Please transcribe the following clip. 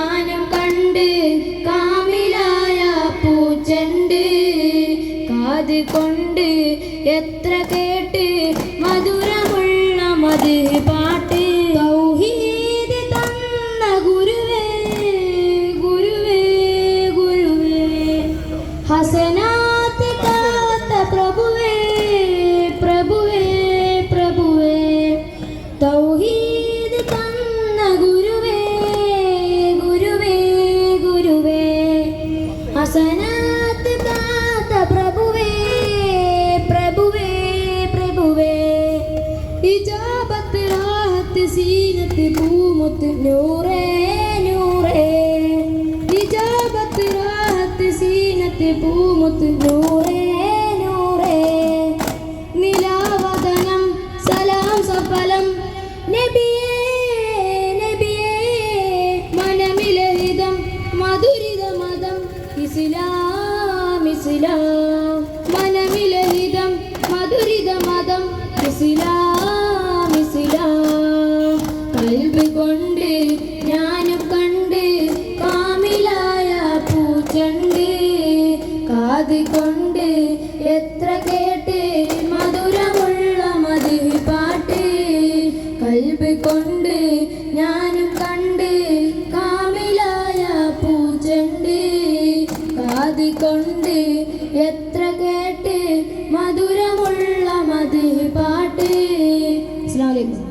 ഞാനും കണ്ട് കാമിലായ പൂച്ചണ്ട് കാത് കൊണ്ട് എത്ര കേട്ട് മധുരമുള്ള മധു പാട്ട് തൗഹീദ് തന്ന ഗുരുവേ ഗുരുവേ ഗുരുവേ ഹസനാത്ത് കാത്ത പ്രഭുവേ പ്രഭുവേ പ്രഭുവേ തൗഹീദ് തന്ന ഗുരുവേ ഗുരുവേ ഗുരുവേ ഹസനാത്ത് കാത്ത പ്രഭുവേ പ്രഭുവേ പ്രഭുവേ ഇജാബത്ത് റാഹത്ത് സീനത്ത് പൂമുത്ത് നൂറേ നൂറേ ഇജാബത്ത് റാഹത്ത് സീനത്ത് പൂമുത്ത് നൂറേ നൂറേ നിലാവദനം സലാം സഫലം നബിയേ നബിയേ മനമിലഹിതം മധുരിത മതം ഇസ്ലാം ഇസ്ലാം മനമിലഹിതം മധുരിത മതം ഇസ്ലാം ഇസ്ലാം കൽബ് കൊണ്ട് ഞാനും കണ്ട് കാമിലായ പൂച്ചണ്ട് കാത് കൊണ്ട് എത്ര കേട്ട് മധുരമുള്ള മധു പാട്ട് കൽബ് കൊണ്ട് ഞാനും കണ്ട് കാമിലായ പൂച്ചണ്ട് കാത് കൊണ്ട് എത്ര കേട്ട് മധുരമുള്ള മധു പാട്ട്. അസ്സലാമു അലൈക്കും.